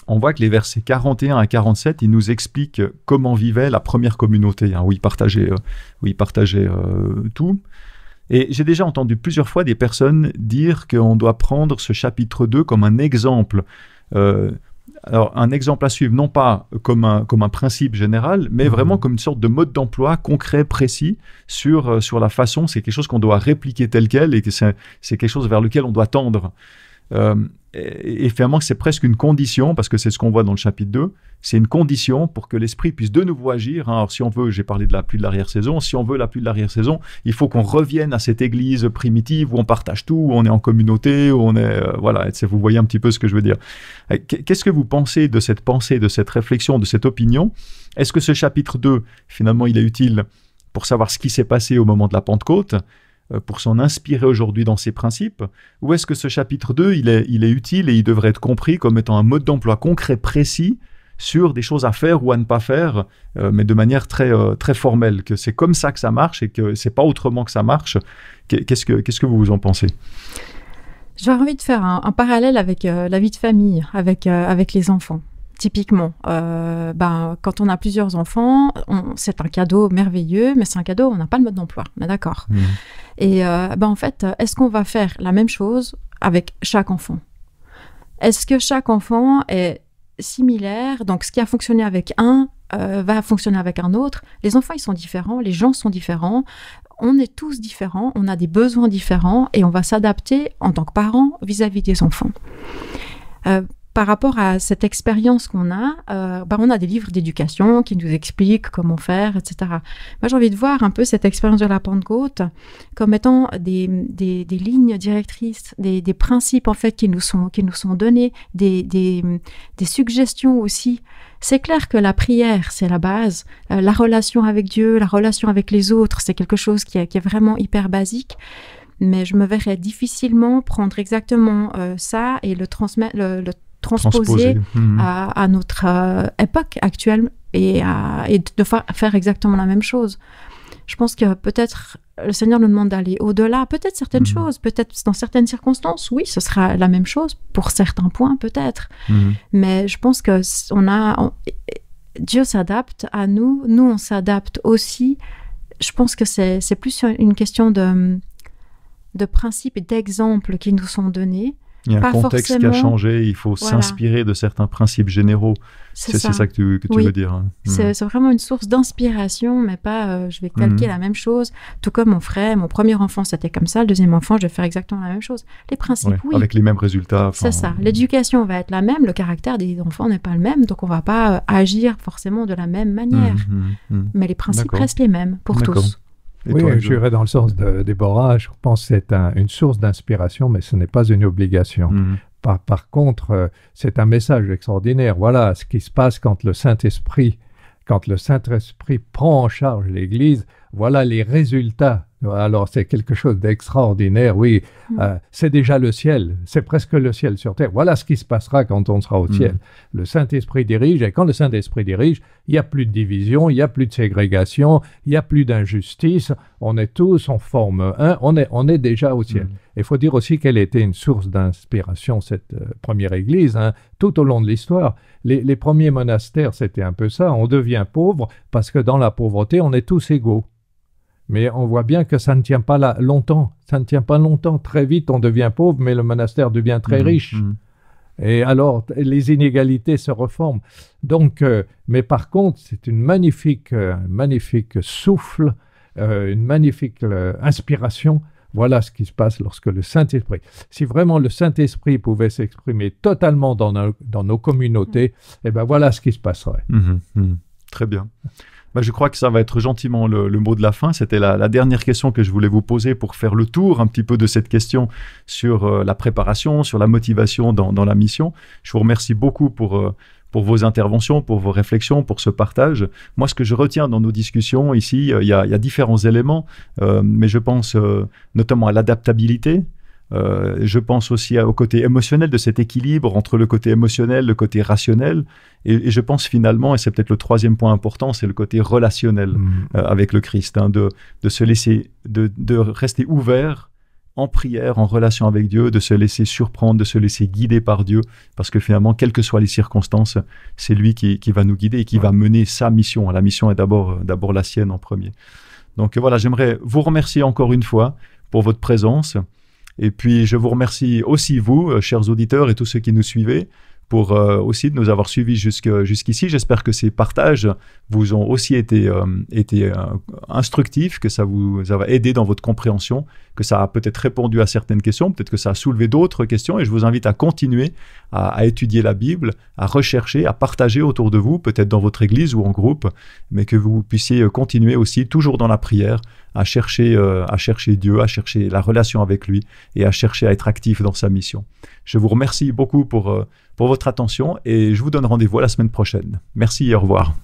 on voit que les versets 41 à 47, ils nous expliquent comment vivait la première communauté, où ils partageaient tout. Et j'ai déjà entendu plusieurs fois des personnes dire qu'on doit prendre ce chapitre 2 comme un exemple. Alors, un exemple à suivre, non pas comme un principe général, mais vraiment comme une sorte de mode d'emploi concret, précis, sur la façon, c'est quelque chose qu'on doit répliquer tel quel, et que c'est quelque chose vers lequel on doit tendre. Et finalement, c'est presque une condition, parce que c'est ce qu'on voit dans le chapitre 2, c'est une condition pour que l'Esprit puisse de nouveau agir. Alors, si on veut, j'ai parlé de la pluie de l'arrière-saison, si on veut la pluie de l'arrière-saison, il faut qu'on revienne à cette église primitive où on partage tout, où on est en communauté, où on est... voilà, vous voyez un petit peu ce que je veux dire. Qu'est-ce que vous pensez, de cette réflexion, de cette opinion? Est-ce que ce chapitre 2, finalement, il est utile pour savoir ce qui s'est passé au moment de la Pentecôte, pour s'en inspirer aujourd'hui dans ses principes, ou est-ce que ce chapitre 2, il est utile et il devrait être compris comme étant un mode d'emploi concret, précis, sur des choses à faire ou à ne pas faire, mais de manière très, très formelle, que c'est comme ça que ça marche et que c'est pas autrement que ça marche. Qu'est-ce que vous en pensez? J'aurais envie de faire un parallèle avec la vie de famille, avec les enfants. Typiquement, quand on a plusieurs enfants, c'est un cadeau merveilleux, mais c'est un cadeau, on n'a pas le mode d'emploi, on est d'accord. Et en fait, est-ce qu'on va faire la même chose avec chaque enfant? Est-ce que chaque enfant est similaire? Donc, ce qui a fonctionné avec un va fonctionner avec un autre. Les enfants, ils sont différents, les gens sont différents, on est tous différents, on a des besoins différents, et on va s'adapter en tant que parents vis-à-vis des enfants. par rapport à cette expérience qu'on a, on a des livres d'éducation qui nous expliquent comment faire, etc. Moi, j'ai envie de voir un peu cette expérience de la Pentecôte comme étant des lignes directrices, des principes en fait qui nous sont donnés, des suggestions aussi. C'est clair que la prière, c'est la base. La relation avec Dieu, la relation avec les autres, c'est quelque chose qui est vraiment hyper basique. Mais je me verrais difficilement prendre exactement ça et le transposer à notre époque actuelle et de faire exactement la même chose. Je pense que peut-être le Seigneur nous demande d'aller au-delà, peut-être certaines choses, peut-être dans certaines circonstances, oui, ce sera la même chose, pour certains points peut-être. Mais je pense que Dieu s'adapte à nous, nous on s'adapte aussi. Je pense que c'est plus une question de principes et d'exemples qui nous sont donnés. Il y a un contexte qui a changé, il faut s'inspirer de certains principes généraux. C'est ça que tu veux dire. Hein. C'est vraiment une source d'inspiration, mais pas je vais calquer la même chose. Tout comme mon premier enfant, c'était comme ça. Le deuxième enfant, je vais faire exactement la même chose. Les principes, oui. Avec les mêmes résultats. C'est ça. L'éducation va être la même, le caractère des enfants n'est pas le même, donc on ne va pas agir forcément de la même manière. Mais les principes restent les mêmes pour tous. Oui, je irais dans le sens de Déborah. Je pense que c'est une source d'inspiration, mais ce n'est pas une obligation. Par contre, c'est un message extraordinaire. Voilà ce qui se passe quand le Saint-Esprit prend en charge l'Église. Voilà les résultats. Alors, c'est quelque chose d'extraordinaire, oui. C'est déjà le ciel. C'est presque le ciel sur terre. Voilà ce qui se passera quand on sera au ciel. Le Saint-Esprit dirige, et quand le Saint-Esprit dirige, il n'y a plus de division, il n'y a plus de ségrégation, il n'y a plus d'injustice. On est tous, on forme un, on est déjà au ciel. Il faut dire aussi qu'elle était une source d'inspiration, cette première Église, tout au long de l'histoire. Les premiers monastères, c'était un peu ça. On devient pauvre parce que dans la pauvreté, on est tous égaux. Mais on voit bien que ça ne tient pas là longtemps. Ça ne tient pas longtemps. Très vite, on devient pauvre, mais le monastère devient très riche. Et alors, les inégalités se reforment. Donc, mais par contre, c'est une magnifique souffle, une magnifique inspiration. Voilà ce qui se passe lorsque le Saint-Esprit... Si vraiment le Saint-Esprit pouvait s'exprimer totalement dans nos communautés, eh bien voilà ce qui se passerait. Très bien. Je crois que ça va être gentiment le mot de la fin. C'était la dernière question que je voulais vous poser pour faire le tour un petit peu de cette question sur la préparation, sur la motivation dans la mission. Je vous remercie beaucoup pour vos interventions, pour vos réflexions, pour ce partage. Moi, ce que je retiens dans nos discussions ici, il y a différents éléments, mais je pense notamment à l'adaptabilité. Je pense aussi au côté émotionnel de cet équilibre entre le côté émotionnel, le côté rationnel, et je pense finalement, et c'est peut-être le troisième point important, c'est le côté relationnel avec le Christ, de se laisser, de rester ouvert en prière, en relation avec Dieu, de se laisser surprendre, de se laisser guider par Dieu, parce que finalement, quelles que soient les circonstances, c'est lui qui va nous guider et qui va mener sa mission. La mission est d'abord la sienne en premier. Donc voilà, j'aimerais vous remercier encore une fois pour votre présence. Et puis, je vous remercie aussi, vous, chers auditeurs et tous ceux qui nous suivez, pour aussi de nous avoir suivis jusqu'ici. J'espère que ces partages vous ont aussi été instructifs, que ça vous a aidé dans votre compréhension, que ça a peut-être répondu à certaines questions, peut-être que ça a soulevé d'autres questions, et je vous invite à continuer à étudier la Bible, à rechercher, à partager autour de vous, peut-être dans votre église ou en groupe, mais que vous puissiez continuer aussi, toujours dans la prière, à chercher Dieu, à chercher la relation avec lui et à chercher à être actif dans sa mission. Je vous remercie beaucoup pour votre attention et je vous donne rendez-vous à la semaine prochaine. Merci et au revoir.